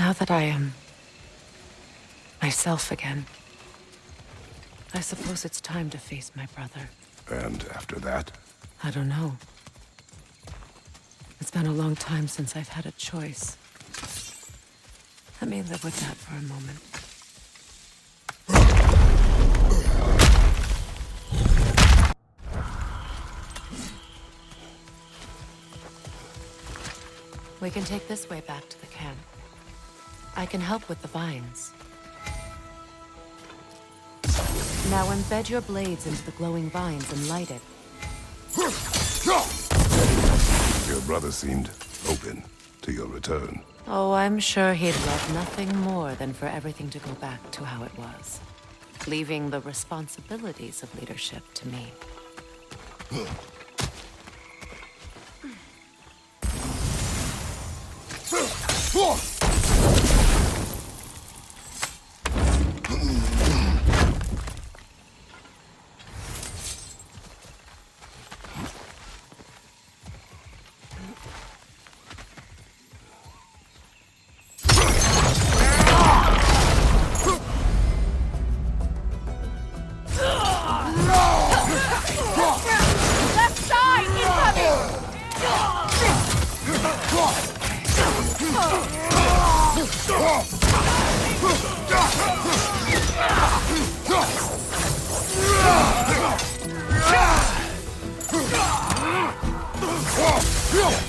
Now that I am myself again, I suppose it's time to face my brother. And after that? I don't know. It's been a long time since I've had a choice. Let me live with that for a moment. We can take this way back to the camp. I can help with the vines. Now embed your blades into the glowing vines and light it. Your brother seemed open to your return. Oh, I'm sure he'd love nothing more than for everything to go back to how it was, leaving the responsibilities of leadership to me.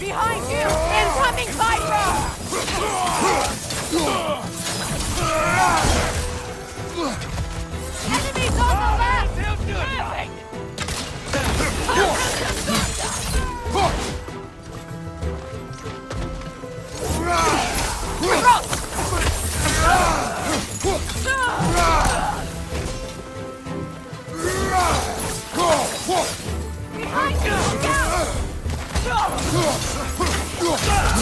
Behind you! Incoming Viper! Enemies on the left! Moving! Behind you! Look out!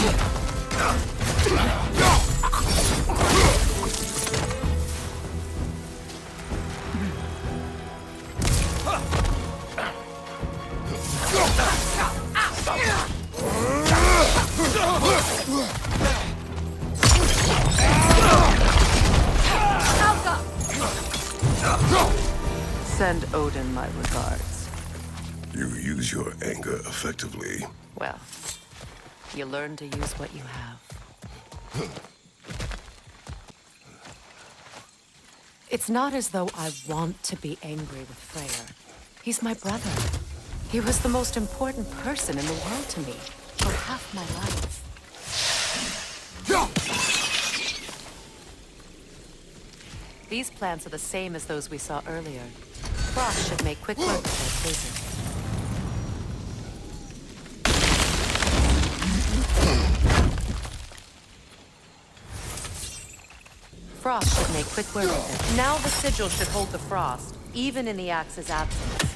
Send Odin my regards. You use your anger effectively. Well, you learn to use what you have. It's not as though I want to be angry with Freyr. He's my brother. He was the most important person in the world to me for half my life. These plants are the same as those we saw earlier. Frost should make quick work of their poison. Frost should make quick work of it. Now the sigil should hold the frost, even in the axe's absence.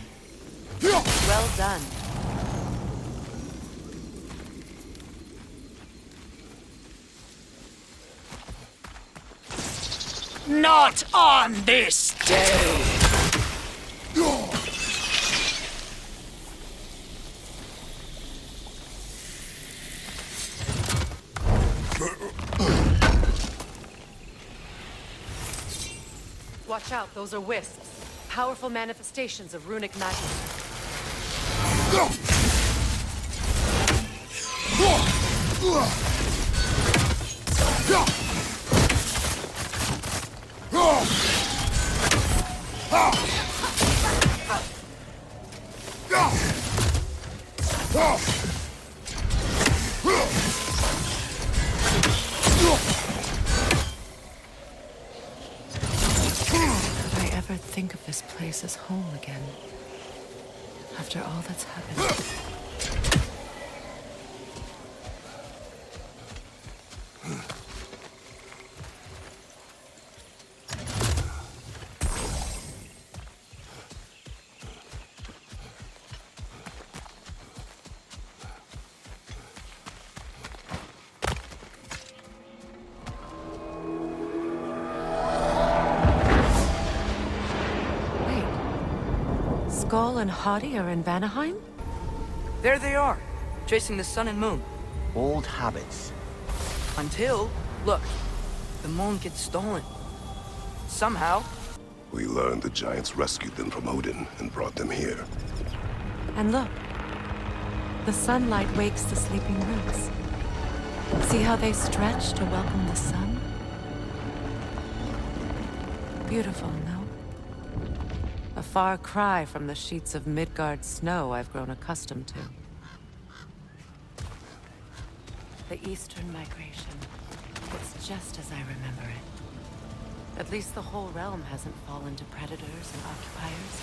Well done. Not on this day! Watch out, those are wisps. Powerful manifestations of runic magic. Think of this place as home again. After all that's happened. Skull and Hadi are in Vanaheim? There they are, chasing the sun and moon. Old habits. Until, look, The moon gets stolen. Somehow. We learned the giants rescued them from Odin and brought them here. And look, the sunlight wakes the sleeping roots. See how they stretch to welcome the sun? Beautiful, no? A far cry from the sheets of Midgard snow I've grown accustomed to. The Eastern Migration. It's just as I remember it. At least the whole realm hasn't fallen to predators and occupiers.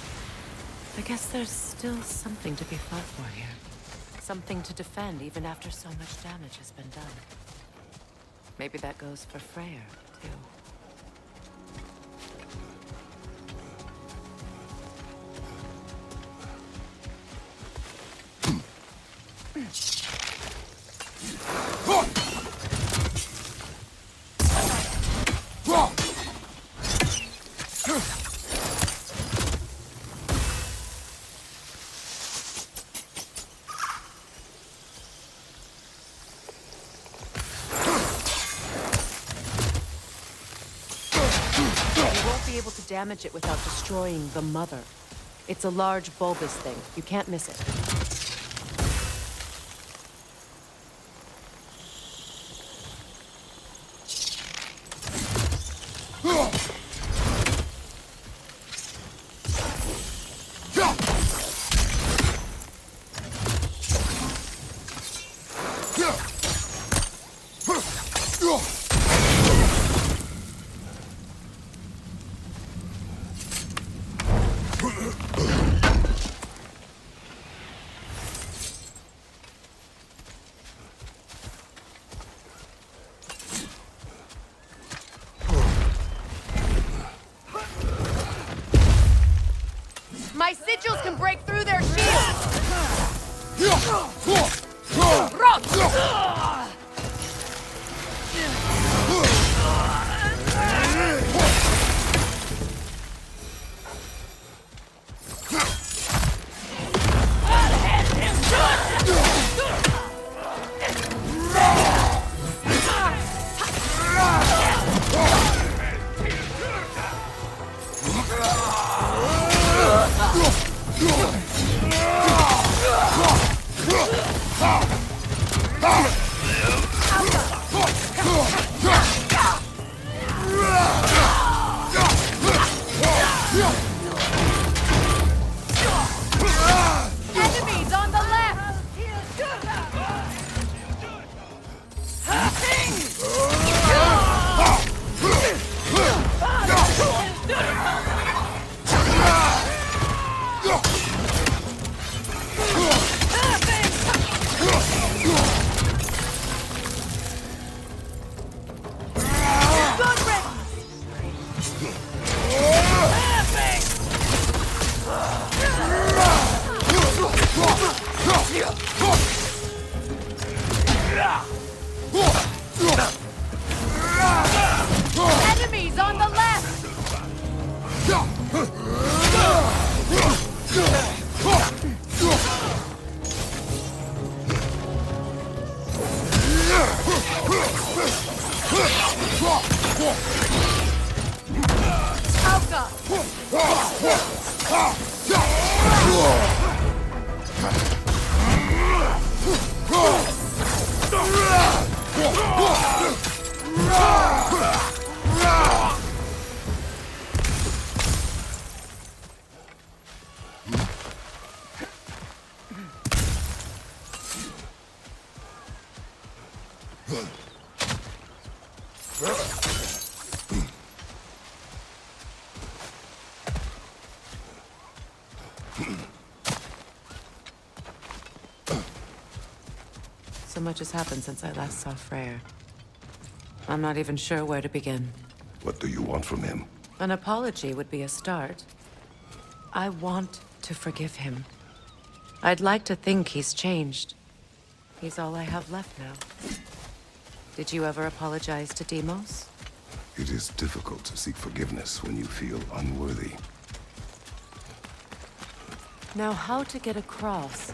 I guess there's still something to be fought for here. Something to defend even after so much damage has been done. Maybe that goes for Freyr, too. Able to damage it without destroying the mother. It's a large bulbous thing. You can't miss it. My sigils can break through their shields! Enemies on the left! Enemies on the left! So much has happened since I last saw Freyr. I'm not even sure where to begin. What do you want from him? An apology would be a start. I want to forgive him. I'd like to think he's changed. He's all I have left now. Did you ever apologize to Deimos? It is difficult to seek forgiveness when you feel unworthy. Now, how to get across?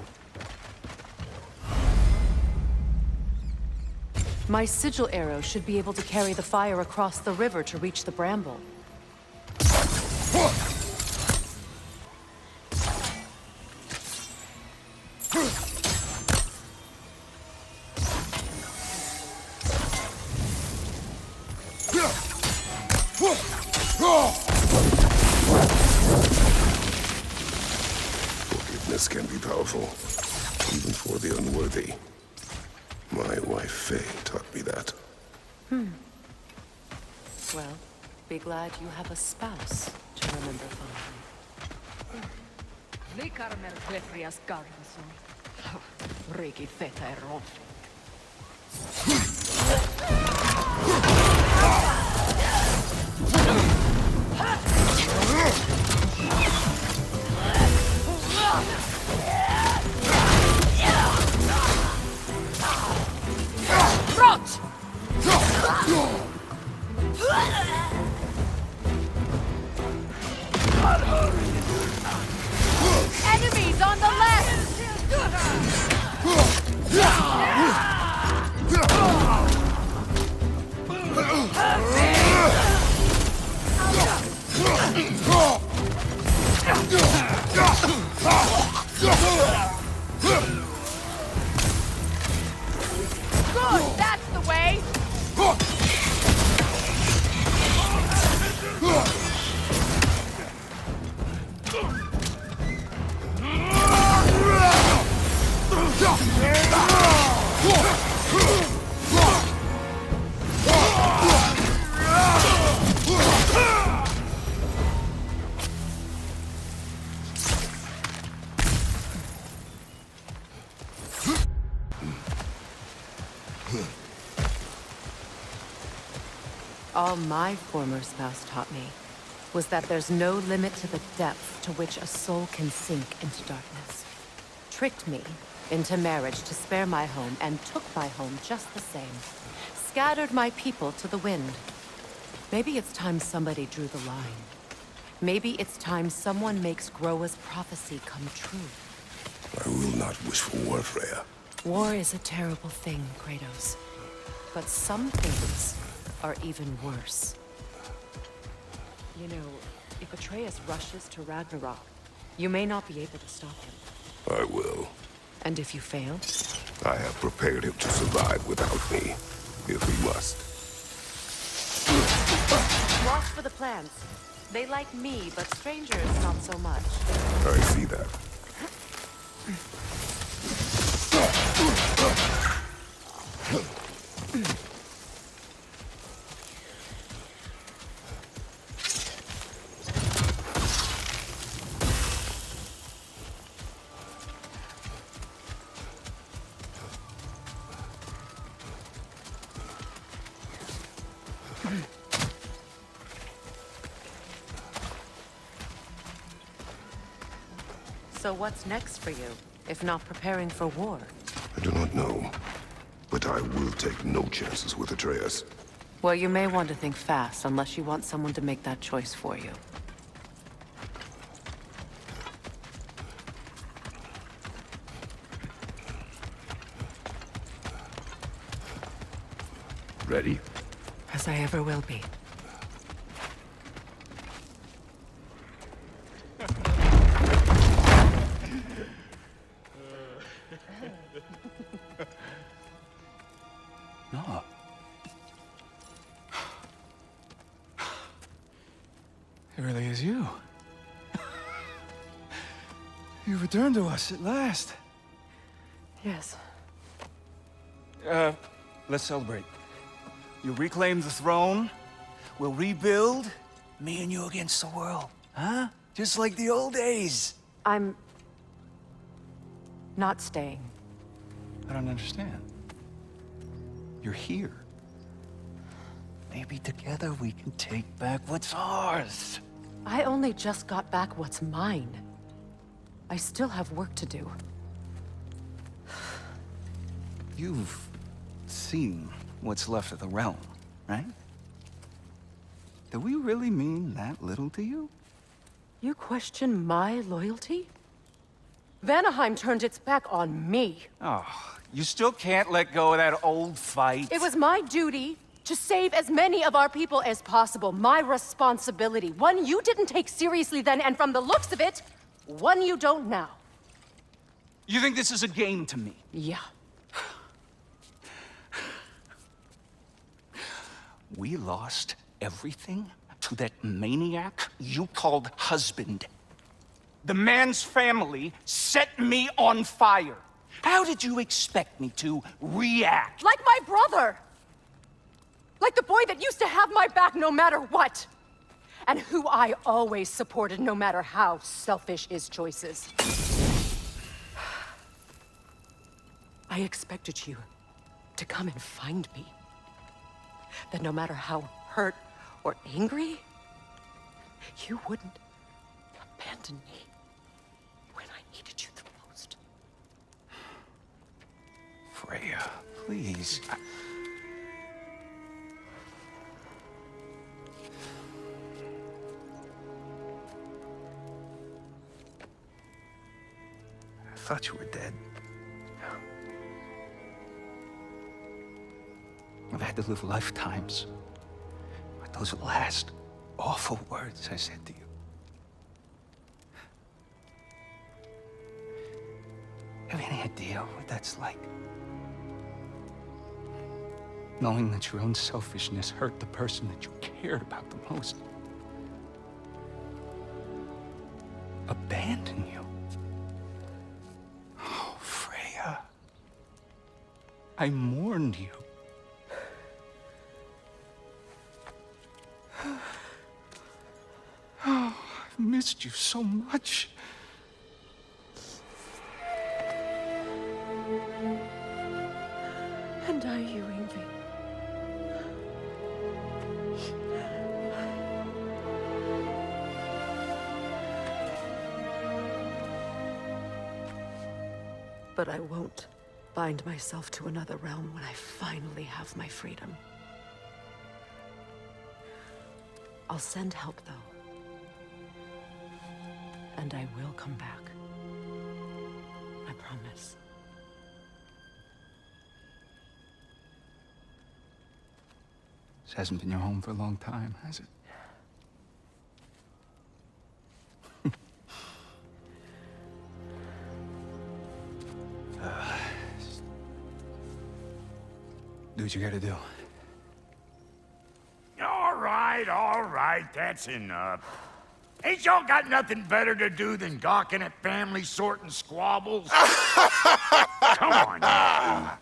My sigil arrow should be able to carry the fire across the river to reach the bramble. Forgiveness can be powerful, even for the unworthy. My wife Faye taught me that. Well, be glad you have a spouse to remember fondly. Likarmer Clefrias Garnison. Riki Feta Eron. Rot! Enemies on the left! Good, that's the way! All my former spouse taught me was that there's no limit to the depth to which a soul can sink into darkness. Tricked me into marriage to spare my home and took my home just the same. Scattered my people to the wind. Maybe it's time somebody drew the line. Maybe it's time someone makes Groa's prophecy come true. I will not wish for war, Freya. War is a terrible thing, Kratos. But some things are even worse. You know, if Atreus rushes to Ragnarok, you may not be able to stop him. I will. And if you fail? I have prepared him to survive without me, if he must. Watch for the plants. They like me, but strangers not so much. I see that. So what's next for you, if not preparing for war? I do not know, but I will take no chances with Atreus. Well, you may want to think fast, unless you want someone to make that choice for you. Ready? As I ever will be. No. It really is you. You returned to us at last. Yes. Let's celebrate. You reclaim the throne. We'll rebuild. Me and you against the world. Huh? Just like the old days. I'm not staying. I don't understand. You're here. Maybe together we can take back what's ours. I only just got back what's mine. I still have work to do. You've seen what's left of the realm, right? Do we really mean that little to you? You question my loyalty? Vanaheim turned its back on me. Oh, you still can't let go of that old fight? It was my duty to save as many of our people as possible. My responsibility. One you didn't take seriously then, and from the looks of it, one you don't now. You think this is a game to me? Yeah. We lost everything to that maniac you called husband. The man's family set me on fire. How did you expect me to react? Like my brother! Like the boy that used to have my back no matter what! And who I always supported no matter how selfish his choices. I expected you to come and find me. That no matter how hurt or angry, you wouldn't abandon me when I needed you the most. Freya, please. I thought you were dead. I've had to live lifetimes with those last awful words I said to you. Have any idea what that's like? Knowing that your own selfishness hurt the person that you cared about the most. Abandon you. Oh, Freya. I mourned you. Oh, I've missed you so much. And I you, Yngvi. But I won't bind myself to another realm when I finally have my freedom. I'll send help, though. And I will come back. I promise. This hasn't been your home for a long time, has it? Do what you gotta do. All right, that's enough. Ain't y'all got nothing better to do than gawking at family sorting squabbles? Come on now.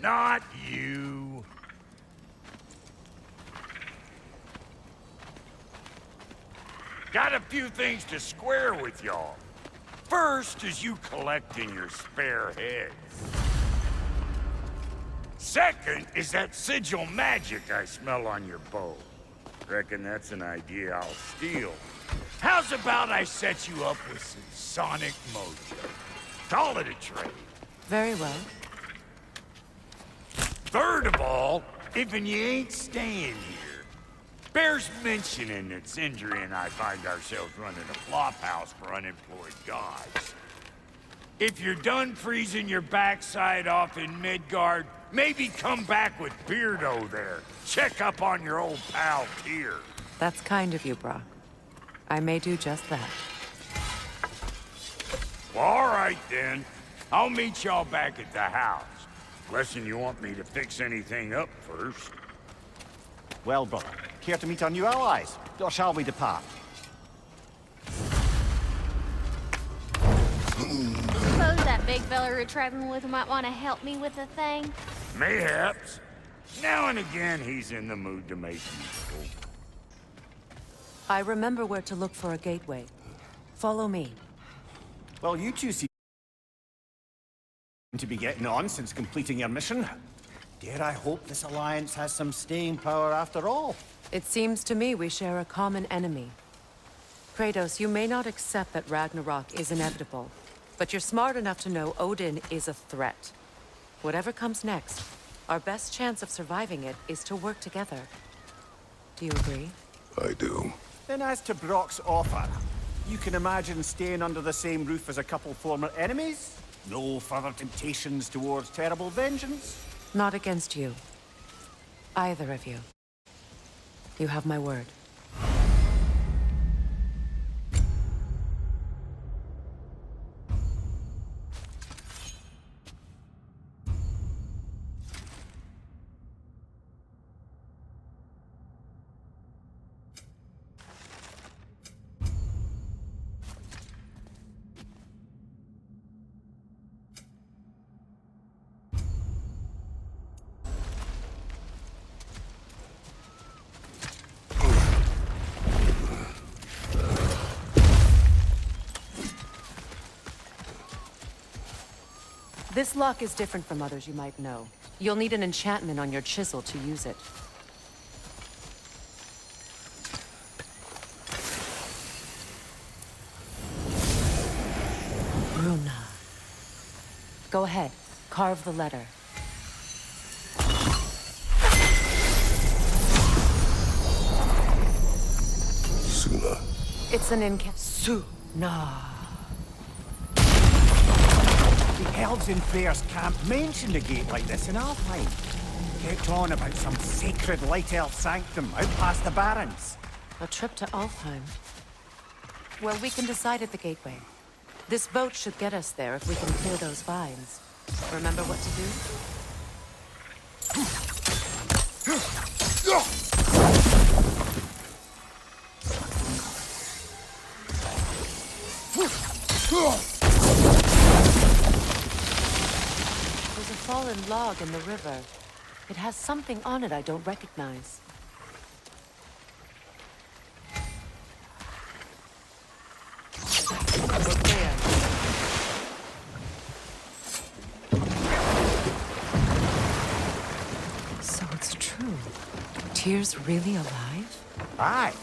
Not you. Got a few things to square with y'all. First is you collecting your spare heads. Second is that sigil magic I smell on your bow. Reckon that's an idea I'll steal. How's about I set you up with some sonic mojo? Call it a trade. Very well. Third of all, if you ain't staying here, bears mentioning that Sindri and I find ourselves running a flophouse for unemployed gods. If you're done freezing your backside off in Midgard, maybe come back with Beardo there. Check up on your old pal Tyr. That's kind of you, Brock. I may do just that. Well, all right then. I'll meet y'all back at the house. Guessing you want me to fix anything up first. Well, brother, care to meet our new allies? Or shall we depart? Suppose that big fella we're traveling with might want to help me with a thing. Mayhaps. Now and again, he's in the mood to make useful. I remember where to look for a gateway. Follow me. Well, you two seem to be getting on since completing your mission. Dare I hope this alliance has some staying power after all? It seems to me we share a common enemy. Kratos, you may not accept that Ragnarok is inevitable, but you're smart enough to know Odin is a threat. Whatever comes next, our best chance of surviving it is to work together. Do you agree? I do. Then as to Brock's offer, you can imagine staying under the same roof as a couple former enemies? No further temptations towards terrible vengeance? Not against you. Either of you. You have my word. This lock is different from others you might know. You'll need an enchantment on your chisel to use it. Bruna. Go ahead. Carve the letter. Suna. It's an Suna. The elves in Fair's camp mentioned a gate like this in Alfheim. Kept on about some sacred light elf sanctum out past the Barrens. A trip to Alfheim. Well, we can decide at the gateway. This boat should get us there if we can clear those vines. Remember what to do? There's a fallen log in the river. It has something on it I don't recognize. We're clear. So it's true. Tyr's really alive? Aye.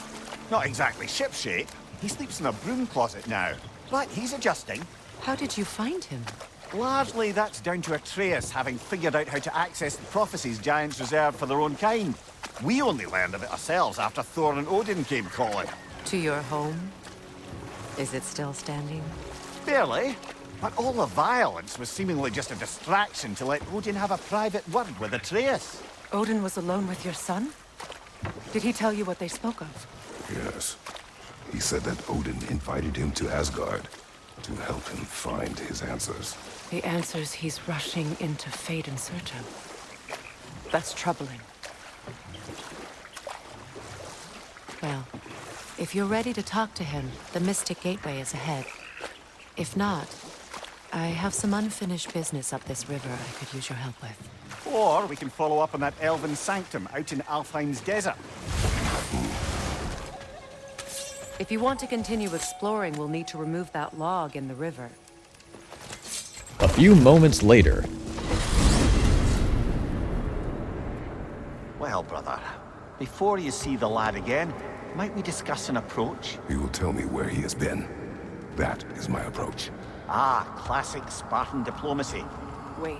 Not exactly shipshape. He sleeps in a broom closet now. But he's adjusting. How did you find him? Largely, that's down to Atreus having figured out how to access the prophecies giants reserved for their own kind. We only learned of it ourselves after Thor and Odin came calling. To your home? Is it still standing? Barely. But all the violence was seemingly just a distraction to let Odin have a private word with Atreus. Odin was alone with your son? Did he tell you what they spoke of? Yes. He said that Odin invited him to Asgard to help him find his answers. The answers he's rushing into fate in search of. That's troubling. Well, if you're ready to talk to him, the Mystic Gateway is ahead. If not, I have some unfinished business up this river I could use your help with. Or we can follow up on that elven sanctum out in Alfheim's desert. If you want to continue exploring, we'll need to remove that log in the river. A few moments later. Well, brother, before you see the lad again, might we discuss an approach? He will tell me where he has been. That is my approach. Ah, classic Spartan diplomacy. Wait.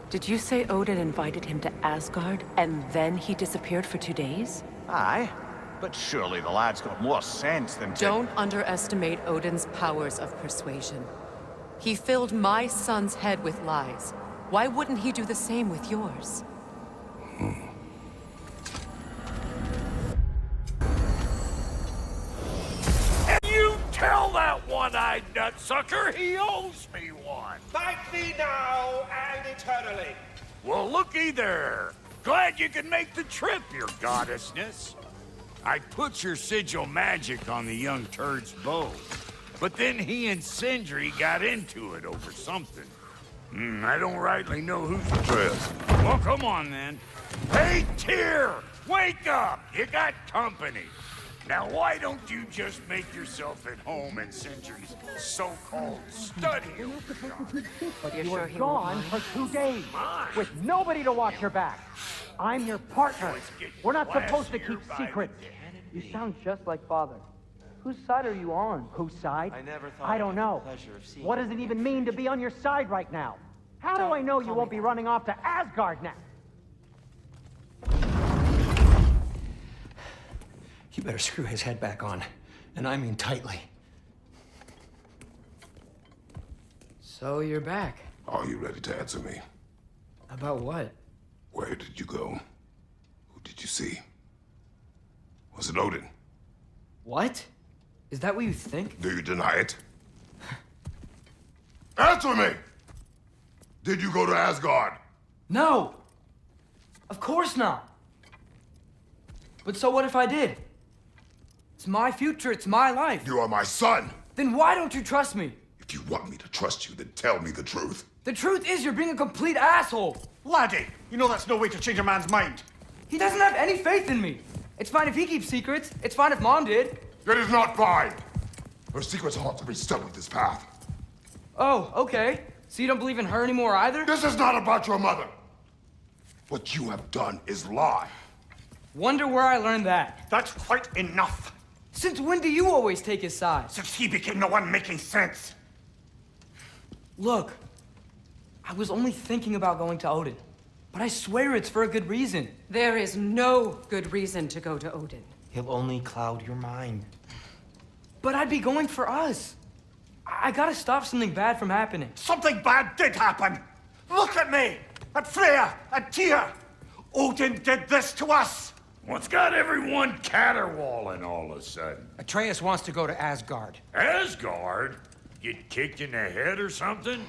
Did you say Odin invited him to Asgard, and then he disappeared for 2 days? Aye, but surely the lad's got more sense than to... Don't underestimate Odin's powers of persuasion. He filled my son's head with lies. Why wouldn't he do the same with yours? You tell that one-eyed nutsucker he owes me one. Thank thee now and eternally. Well, looky there. Glad you can make the trip, your goddessness. I put your sigil magic on the young turd's bow, but then he and Sindri got into it over something. I don't rightly know who's Atreus. Well, come on then. Hey, Tyr! Wake up! You got company. Now, why don't you just make yourself at home in Sindri's so-called study? But you're You sure were he won't gone mind? for 2 days, Mine? with nobody to watch your back. I'm your partner. Oh, it's getting We're not supposed to classier keep by secrets. the day. You sound just like Father. Whose side are you on? Whose side? I never thought I I'd don't have the know. pleasure of seeing What you does it again. even mean to be on your side right now? How do I know you won't be running off to Asgard now? You better screw his head back on. And I mean tightly. So you're back. Are you ready to answer me? About what? Where did you go? Who did you see? Was it Odin? What? Is that what you think? Do you deny it? Answer me! Did you go to Asgard? No! Of course not! But so what if I did? It's my future, it's my life. You are my son! Then why don't you trust me? If you want me to trust you, then tell me the truth. The truth is you're being a complete asshole! Laddie, you know that's no way to change a man's mind. He doesn't have any faith in me. It's fine if he keeps secrets. It's fine if Mom did. It is not fine! Her secrets ought to be stuck with this path. Oh, okay. So you don't believe in her anymore either? This is not about your mother. What you have done is lie. Wonder where I learned that. That's quite enough. Since when do you always take his side? Since he became the one making sense. Look, I was only thinking about going to Odin, but I swear it's for a good reason. There is no good reason to go to Odin. He'll only cloud your mind. But I'd be going for us. I gotta stop something bad from happening. Something bad did happen. Look at me, at Freya, at Tyr. Odin did this to us. What's got everyone caterwauling all of a sudden? Atreus wants to go to Asgard. Asgard? Get kicked in the head or something?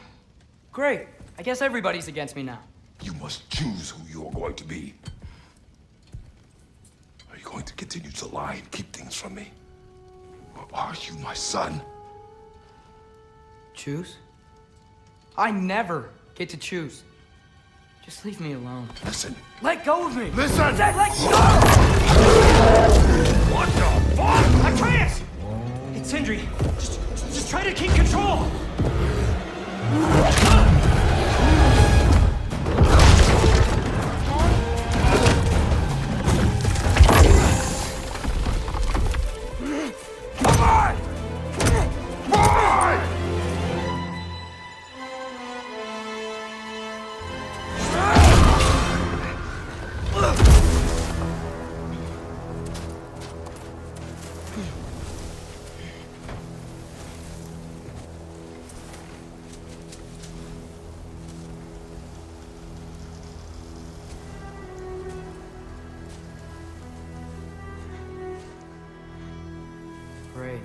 Great. I guess everybody's against me now. You must choose who you are going to be. Are you going to continue to lie and keep things from me? Or are you my son? Choose? I never get to choose. Just leave me alone. Listen. Let go of me! Listen! I said let go! What the fuck? Atreus! It's Sindri. Just try to keep control! Come on! Why? Great.